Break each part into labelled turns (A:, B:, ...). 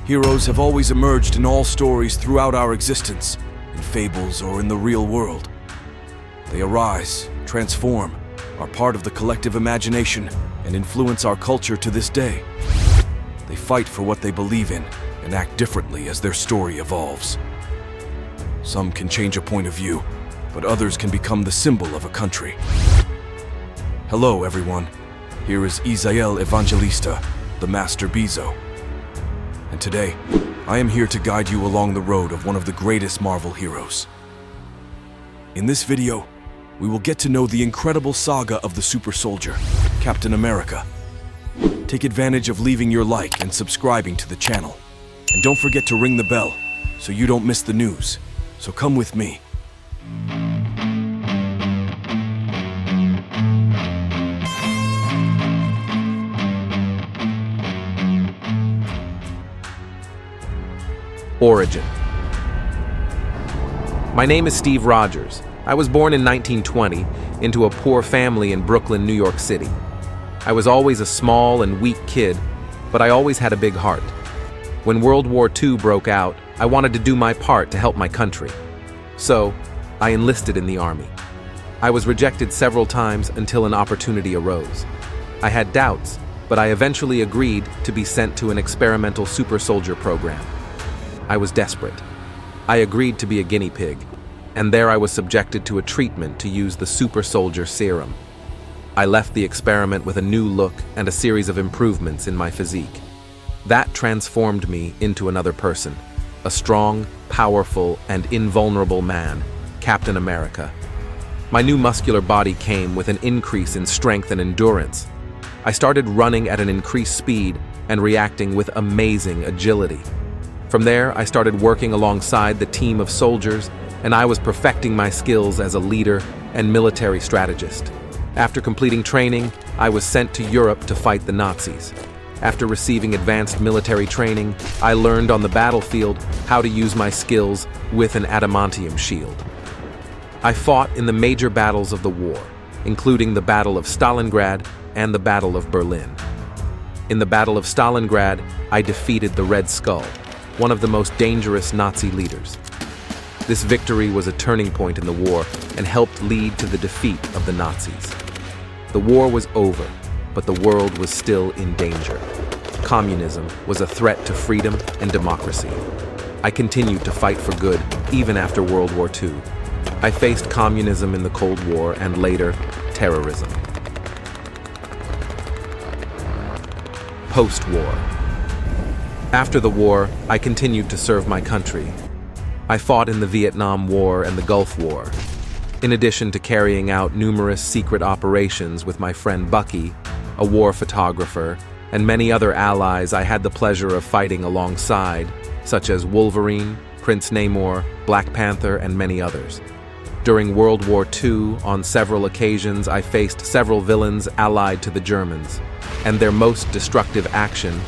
A: Heroes have always emerged in all stories throughout our existence, in fables or in the real world. They arise, transform, are part of the collective imagination, and influence our culture to this day. They fight for what they believe in and act differently as their story evolves. Some can change a point of view, but others can become the symbol of a country. Hello, everyone. Here is Isael Evangelista, the Master Bezo. And today, I am here to guide you along the road of one of the greatest Marvel heroes. In this video, we will get to know the incredible saga of the super soldier, Captain America. Take advantage of leaving your like and subscribing to the channel. And don't forget to ring the bell so you don't miss the news. So come with me.
B: Origin. My name is Steve Rogers. I was born in 1920 into a poor family in Brooklyn, New York City. I was always a small and weak kid, but I always had a big heart. When World War II broke out, I wanted to do my part to help my country. So, I enlisted in the army. I was rejected several times until an opportunity arose. I had doubts, but I eventually agreed to be sent to an experimental super soldier program. I was desperate. I agreed to be a guinea pig, and there I was subjected to a treatment to use the super soldier serum. I left the experiment with a new look and a series of improvements in my physique. That transformed me into another person, a strong, powerful, and invulnerable man, Captain America. My new muscular body came with an increase in strength and endurance. I started running at an increased speed and reacting with amazing agility. From there, I started working alongside the team of soldiers, and I was perfecting my skills as a leader and military strategist. After completing training, I was sent to Europe to fight the Nazis. After receiving advanced military training, I learned on the battlefield how to use my skills with an adamantium shield. I fought in the major battles of the war, including the Battle of Stalingrad and the Battle of Berlin. In the Battle of Stalingrad, I defeated the Red Skull, one of the most dangerous Nazi leaders. This victory was a turning point in the war and helped lead to the defeat of the Nazis. The war was over, but the world was still in danger. Communism was a threat to freedom and democracy. I continued to fight for good even after World War II. I faced communism in the Cold War and later, terrorism. Post-war. After the war, I continued to serve my country. I fought in the Vietnam War and the Gulf War. In addition to carrying out numerous secret operations with my friend Bucky, a war photographer, and many other allies I had the pleasure of fighting alongside, such as Wolverine, Prince Namor, Black Panther, and many others. During World War II, on several occasions, I faced several villains allied to the Germans, and their most destructive action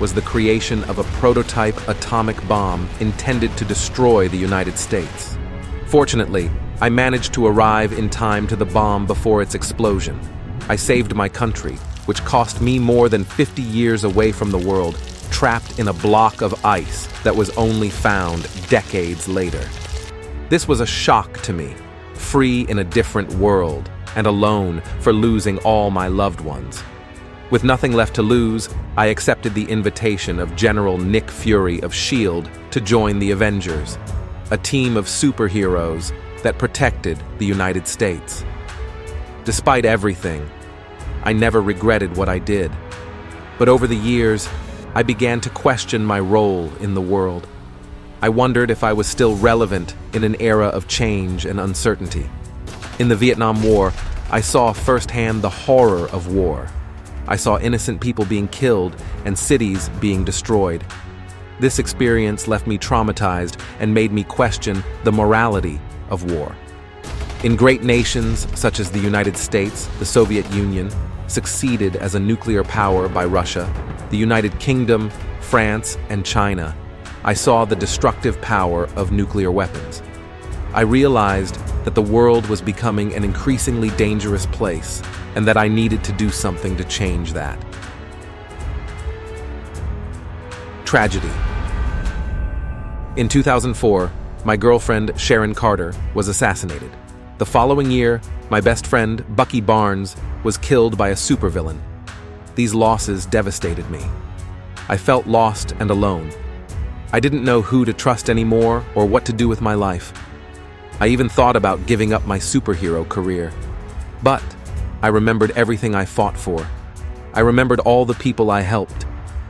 B: was the creation of a prototype atomic bomb intended to destroy the United States. Fortunately, I managed to arrive in time to the bomb before its explosion. I saved my country, which cost me more than 50 years away from the world, trapped in a block of ice that was only found decades later. This was a shock to me, free in a different world, and alone for losing all my loved ones. With nothing left to lose, I accepted the invitation of General Nick Fury of S.H.I.E.L.D. to join the Avengers, a team of superheroes that protected the United States. Despite everything, I never regretted what I did. But over the years, I began to question my role in the world. I wondered if I was still relevant in an era of change and uncertainty. In the Vietnam War, I saw firsthand the horror of war. I saw innocent people being killed and cities being destroyed. This experience left me traumatized and made me question the morality of war. In great nations such as the United States, the Soviet Union, succeeded as a nuclear power by Russia, the United Kingdom, France, and China, I saw the destructive power of nuclear weapons. I realized that the world was becoming an increasingly dangerous place and that I needed to do something to change that. Tragedy. In 2004, my girlfriend, Sharon Carter, was assassinated. The following year, my best friend, Bucky Barnes, was killed by a supervillain. These losses devastated me. I felt lost and alone. I didn't know who to trust anymore or what to do with my life. I even thought about giving up my superhero career. But I remembered everything I fought for. I remembered all the people I helped.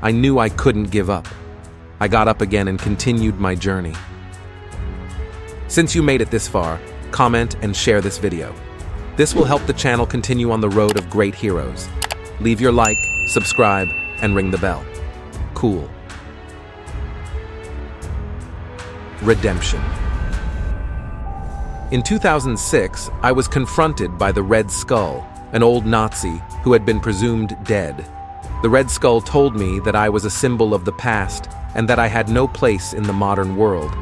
B: I knew I couldn't give up. I got up again and continued my journey. Since you made it this far, comment and share this video. This will help the channel continue on the road of great heroes. Leave your like, subscribe, and ring the bell. Cool. Redemption. In 2006, I was confronted by the Red Skull, an old Nazi who had been presumed dead. The Red Skull told me that I was a symbol of the past and that I had no place in the modern world.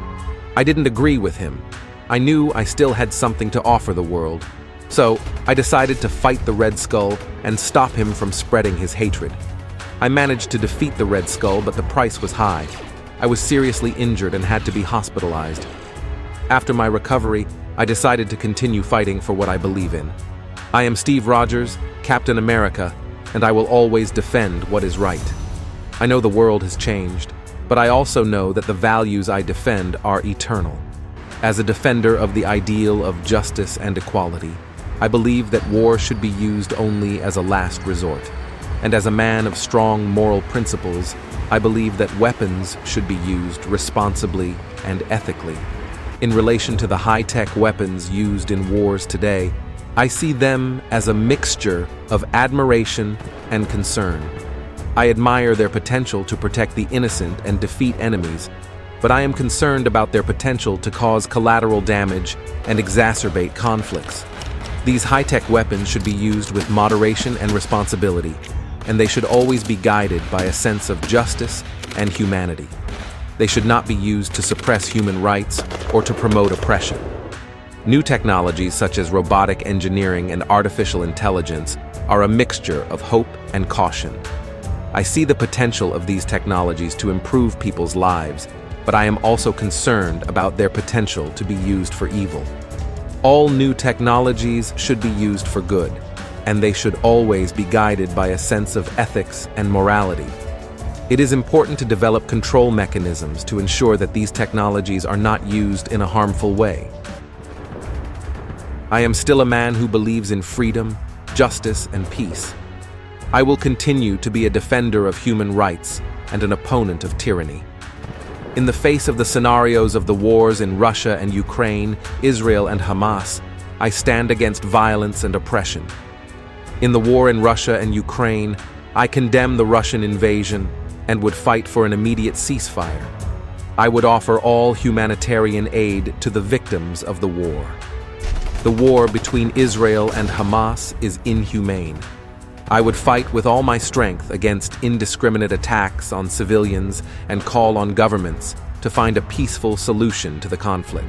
B: I didn't agree with him. I knew I still had something to offer the world. So I decided to fight the Red Skull and stop him from spreading his hatred. I managed to defeat the Red Skull, but the price was high. I was seriously injured and had to be hospitalized. After my recovery, I decided to continue fighting for what I believe in. I am Steve Rogers, Captain America, and I will always defend what is right. I know the world has changed, but I also know that the values I defend are eternal. As a defender of the ideal of justice and equality, I believe that war should be used only as a last resort. And as a man of strong moral principles, I believe that weapons should be used responsibly and ethically. In relation to the high-tech weapons used in wars today, I see them as a mixture of admiration and concern. I admire their potential to protect the innocent and defeat enemies, but I am concerned about their potential to cause collateral damage and exacerbate conflicts. These high-tech weapons should be used with moderation and responsibility, and they should always be guided by a sense of justice and humanity. They should not be used to suppress human rights or to promote oppression. New technologies such as robotic engineering and artificial intelligence are a mixture of hope and caution. I see the potential of these technologies to improve people's lives, but I am also concerned about their potential to be used for evil. All new technologies should be used for good, and they should always be guided by a sense of ethics and morality. It is important to develop control mechanisms to ensure that these technologies are not used in a harmful way. I am still a man who believes in freedom, justice, and peace. I will continue to be a defender of human rights and an opponent of tyranny. In the face of the scenarios of the wars in Russia and Ukraine, Israel and Hamas, I stand against violence and oppression. In the war in Russia and Ukraine, I condemn the Russian invasion and would fight for an immediate ceasefire. I would offer all humanitarian aid to the victims of the war. The war between Israel and Hamas is inhumane. I would fight with all my strength against indiscriminate attacks on civilians and call on governments to find a peaceful solution to the conflict.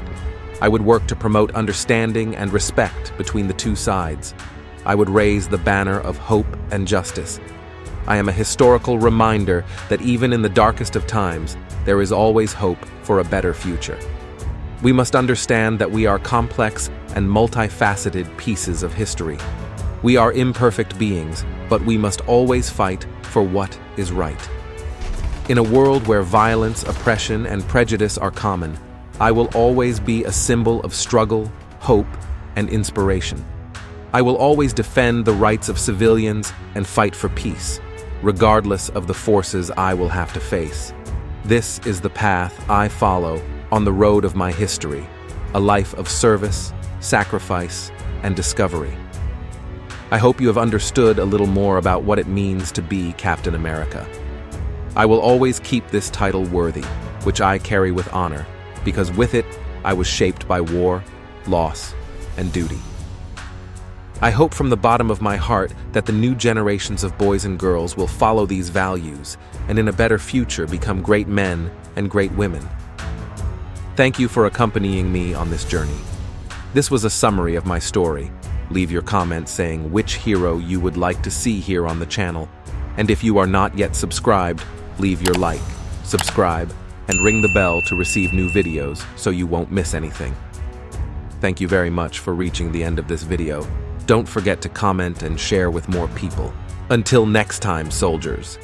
B: I would work to promote understanding and respect between the two sides. I would raise the banner of hope and justice. I am a historical reminder that even in the darkest of times, there is always hope for a better future. We must understand that we are complex and multifaceted pieces of history. We are imperfect beings, but we must always fight for what is right. In a world where violence, oppression, and prejudice are common, I will always be a symbol of struggle, hope, and inspiration. I will always defend the rights of civilians and fight for peace, regardless of the forces I will have to face. This is the path I follow on the road of my history, a life of service, sacrifice, and discovery. I hope you have understood a little more about what it means to be Captain America. I will always keep this title worthy, which I carry with honor, because with it, I was shaped by war, loss, and duty. I hope from the bottom of my heart that the new generations of boys and girls will follow these values and in a better future become great men and great women. Thank you for accompanying me on this journey. This was a summary of my story. Leave your comments saying which hero you would like to see here on the channel. And if you are not yet subscribed, leave your like, subscribe, and ring the bell to receive new videos so you won't miss anything. Thank you very much for reaching the end of this video. Don't forget to comment and share with more people. Until next time, soldiers.